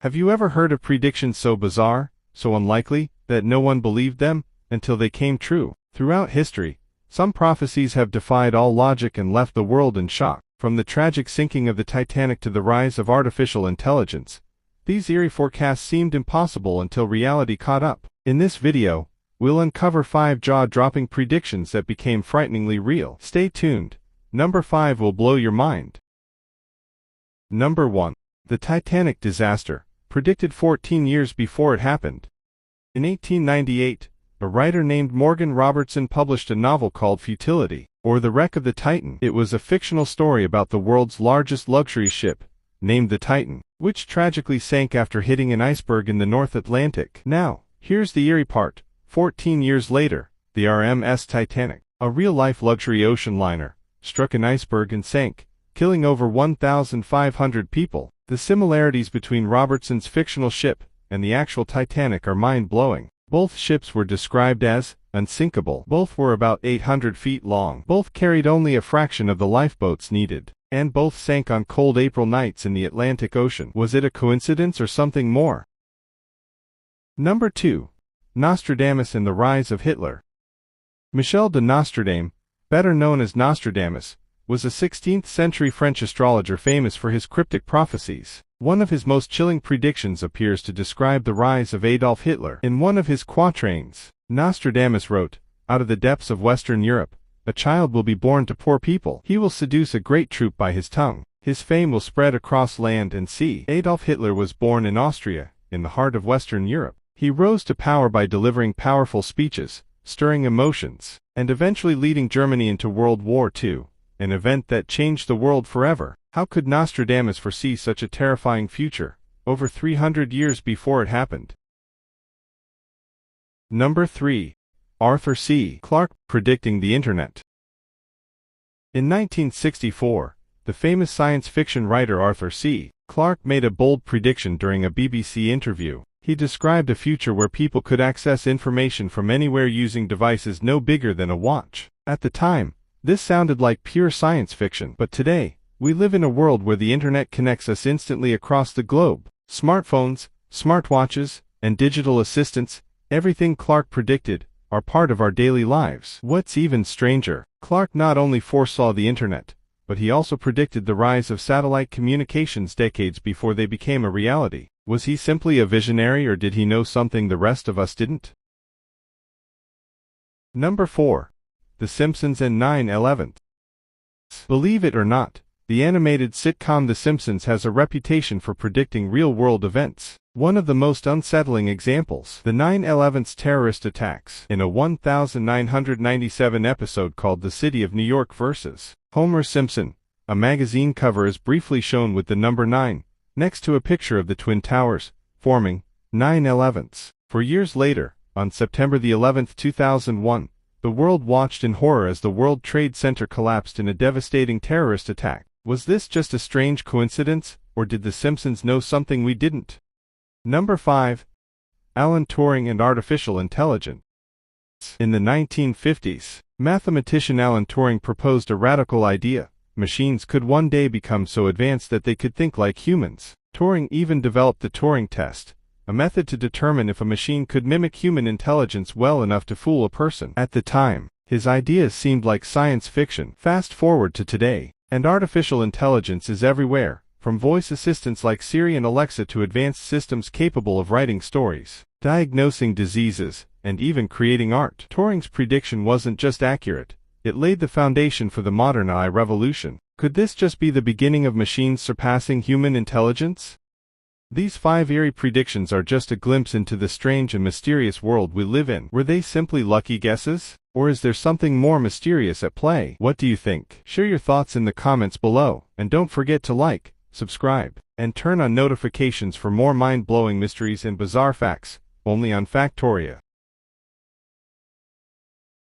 Have you ever heard of predictions so bizarre, so unlikely, that no one believed them, until they came true? Throughout history, some prophecies have defied all logic and left the world in shock. From the tragic sinking of the Titanic to the rise of artificial intelligence, these eerie forecasts seemed impossible until reality caught up. In this video, we'll uncover 5 jaw-dropping predictions that became frighteningly real. Stay tuned. Number 5 will blow your mind. Number 1. The Titanic disaster, predicted 14 years before it happened. In 1898, a writer named Morgan Robertson published a novel called Futility, or The Wreck of the Titan. It was a fictional story about the world's largest luxury ship, named the Titan, which tragically sank after hitting an iceberg in the North Atlantic. Now, here's the eerie part. 14 years later, the RMS Titanic, a real-life luxury ocean liner, struck an iceberg and sank, killing over 1,500 people. The similarities between Robertson's fictional ship and the actual Titanic are mind-blowing. Both ships were described as unsinkable. Both were about 800 feet long. Both carried only a fraction of the lifeboats needed. And both sank on cold April nights in the Atlantic Ocean. Was it a coincidence or something more? Number 2. Nostradamus and the Rise of Hitler. Michel de Nostradamus, better known as Nostradamus, was a 16th-century French astrologer famous for his cryptic prophecies. One of his most chilling predictions appears to describe the rise of Adolf Hitler. In one of his quatrains, Nostradamus wrote, "Out of the depths of Western Europe, a child will be born to poor people. He will seduce a great troop by his tongue. His fame will spread across land and sea." Adolf Hitler was born in Austria, in the heart of Western Europe. He rose to power by delivering powerful speeches, stirring emotions, and eventually leading Germany into World War II. An event that changed the world forever. How could Nostradamus foresee such a terrifying future, over 300 years before it happened? Number 3. Arthur C. Clarke, predicting the Internet. In 1964, the famous science fiction writer Arthur C. Clarke made a bold prediction during a BBC interview. He described a future where people could access information from anywhere using devices no bigger than a watch. At the time, this sounded like pure science fiction, but today, we live in a world where the internet connects us instantly across the globe. Smartphones, smartwatches, and digital assistants, everything Clarke predicted, are part of our daily lives. What's even stranger, Clarke not only foresaw the internet, but he also predicted the rise of satellite communications decades before they became a reality. Was he simply a visionary, or did he know something the rest of us didn't? Number 4. The Simpsons and 9/11. Believe it or not, the animated sitcom The Simpsons has a reputation for predicting real-world events. One of the most unsettling examples, the 9/11's terrorist attacks. In a 1997 episode called The City of New York vs. Homer Simpson, a magazine cover is briefly shown with the number 9, next to a picture of the Twin Towers, forming 9/11s. For years later, on September the 11th, 2001, the world watched in horror as the World Trade Center collapsed in a devastating terrorist attack. Was this just a strange coincidence, or did The Simpsons know something we didn't? Number 5. Alan Turing and artificial intelligence. In the 1950s, mathematician Alan Turing proposed a radical idea. Machines could one day become so advanced that they could think like humans. Turing even developed the Turing test, a method to determine if a machine could mimic human intelligence well enough to fool a person. At the time, his ideas seemed like science fiction. Fast forward to today, and artificial intelligence is everywhere, from voice assistants like Siri and Alexa to advanced systems capable of writing stories, diagnosing diseases, and even creating art. Turing's prediction wasn't just accurate, it laid the foundation for the modern AI revolution. Could this just be the beginning of machines surpassing human intelligence? These 5 eerie predictions are just a glimpse into the strange and mysterious world we live in. Were they simply lucky guesses? Or is there something more mysterious at play? What do you think? Share your thoughts in the comments below, and don't forget to like, subscribe, and turn on notifications for more mind-blowing mysteries and bizarre facts, only on Factoria.